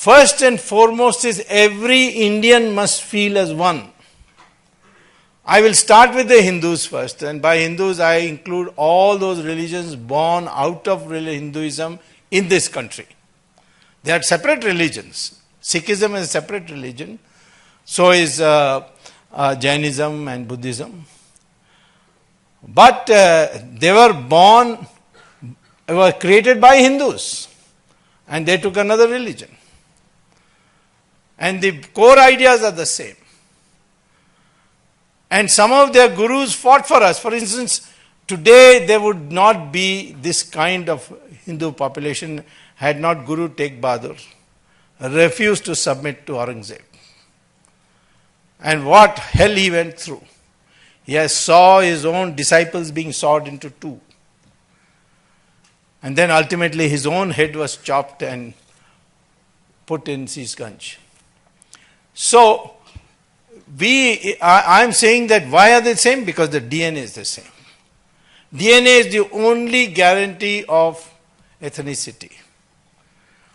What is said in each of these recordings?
First and foremost is every Indian must feel as one. I will start with the Hindus first, and by Hindus I include all those religions born out of Hinduism in this country. They are separate religions. Sikhism is a separate religion. So is Jainism and Buddhism. But they were created by Hindus, and they took another religion. And the core ideas are the same. And some of their gurus fought for us. For instance, today there would not be this kind of Hindu population had not Guru Tegh Bahadur refused to submit to Aurangzeb. And what hell he went through. He saw his own disciples being sawed into two. And then ultimately his own head was chopped and put in Sisganj. So, I am saying that why are they the same? Because the DNA is the same. DNA is the only guarantee of ethnicity.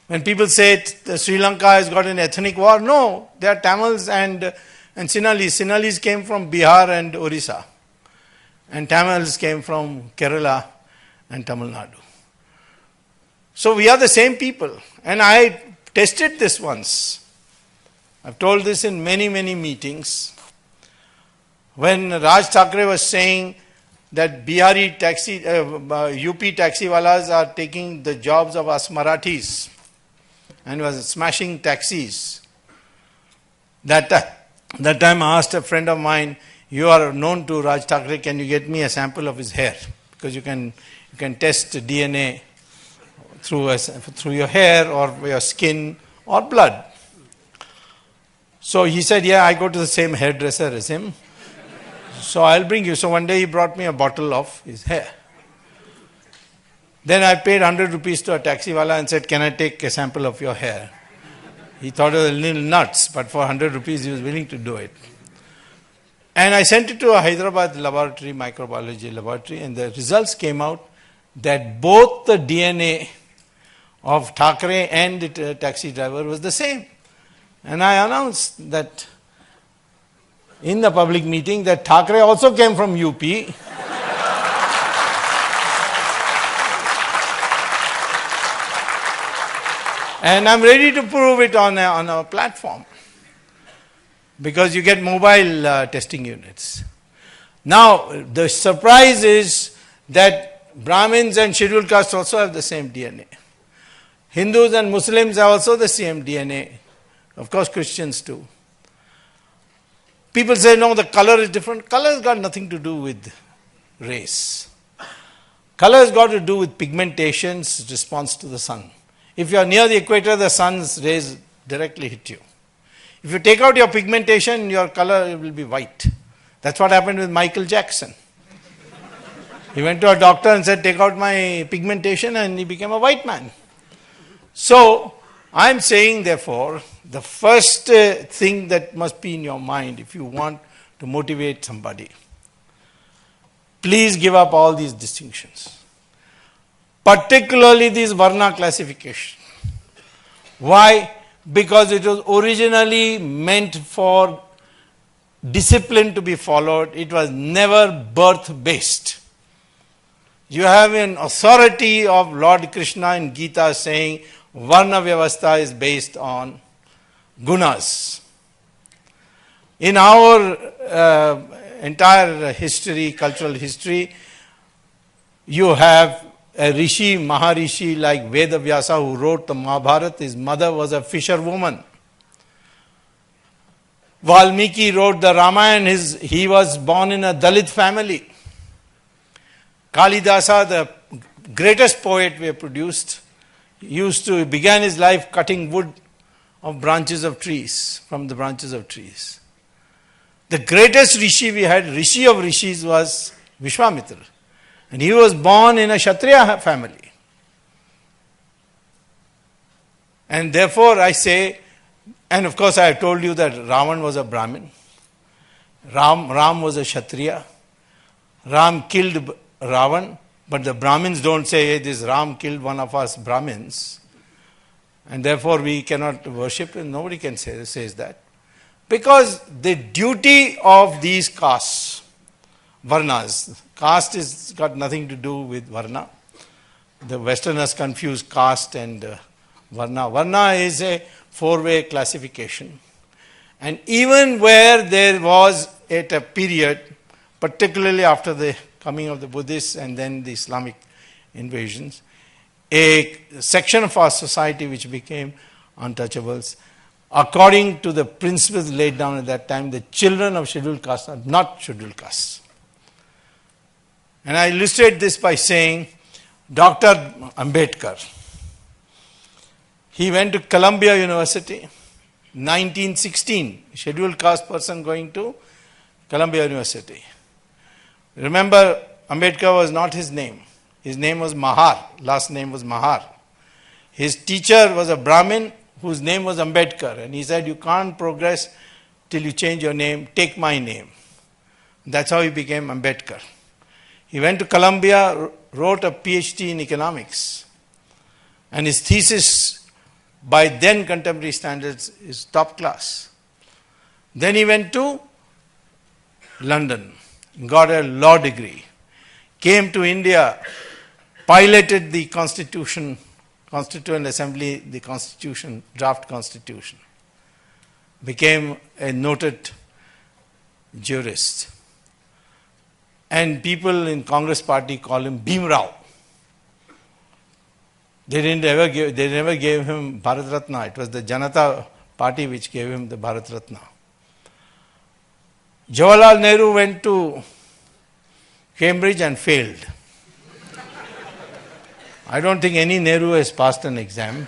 When people say Sri Lanka has got an ethnic war, no, they are Tamils and Sinhalese. Sinhalese came from Bihar and Orissa. And Tamils came from Kerala and Tamil Nadu. So we are the same people. And I tested this once. I've told this in many, many meetings. When Raj Thackeray was saying that Bihari taxi, UP taxiwalas are taking the jobs of us Marathis and was smashing taxis. That time I asked a friend of mine, you are known to Raj Thackeray, can you get me a sample of his hair? Because you can test DNA through your hair or your skin or blood. So he said, yeah, I go to the same hairdresser as him. So I'll bring you. So one day he brought me a bottle of his hair. Then I paid 100 rupees to a taxiwala and said, can I take a sample of your hair? He thought it was a little nuts, but for 100 rupees he was willing to do it. And I sent it to a Hyderabad laboratory, microbiology laboratory, and the results came out that both the DNA of Thackeray and the taxi driver was the same. And I announced that in the public meeting that Thackeray also came from UP. And I'm ready to prove it on a platform. Because you get mobile testing units. Now, the surprise is that Brahmins and scheduled castes also have the same DNA. Hindus and Muslims have also the same DNA. Of course, Christians too. People say, no, the color is different. Color has got nothing to do with race. Color has got to do with pigmentation's response to the sun. If you are near the equator, the sun's rays directly hit you. If you take out your pigmentation, your color will be white. That's what happened with Michael Jackson. He went to a doctor and said, take out my pigmentation, and he became a white man. So, I'm saying, therefore, the first thing that must be in your mind if you want to motivate somebody, please give up all these distinctions. Particularly this Varna classification. Why? Because it was originally meant for discipline to be followed. It was never birth-based. You have an authority of Lord Krishna in Gita saying, Varna Vyavastha is based on gunas. In our entire history, cultural history, you have a rishi, Maharishi like Vedavyasa who wrote the Mahabharata. His mother was a fisherwoman. Valmiki wrote the Ramayana. He was born in a Dalit family. Kalidasa, the greatest poet we have produced, began his life cutting wood of branches of trees, from the branches of trees. The greatest rishi we had, rishi of rishis, was Vishwamitra. And he was born in a Kshatriya family. And therefore I say, and of course I have told you that Ravan was a Brahmin. Ram was a Kshatriya. Ram killed Ravan, but the Brahmins don't say, hey, this Ram killed one of us Brahmins. and therefore we cannot worship, and nobody can says that. Because the duty of these castes, varnas, caste is got nothing to do with varna. The Westerners confuse caste and varna. Varna is a four-way classification. And even where there was at a period, particularly after the coming of the Buddhists and then the Islamic invasions, a section of our society which became untouchables, according to the principles laid down at that time, the children of scheduled castes are not scheduled castes. And I illustrate this by saying, Dr. Ambedkar, he went to Columbia University, 1916, scheduled caste person going to Columbia University. Remember, Ambedkar was not his name. His name was Mahar, last name was Mahar. His teacher was a Brahmin whose name was Ambedkar, and he said, you can't progress till you change your name, take my name. That's how he became Ambedkar. He went to Columbia, wrote a PhD in economics, and his thesis by then contemporary standards is top class. Then he went to London, got a law degree, came to India, piloted the Constituent Assembly, the Constitution, draft Constitution, became a noted jurist. And people in Congress party call him Bhim Rao. They never gave him Bharat Ratna. It was the Janata party which gave him the Bharat Ratna. Jawaharlal Nehru went to Cambridge and failed. I don't think any Nehru has passed an exam.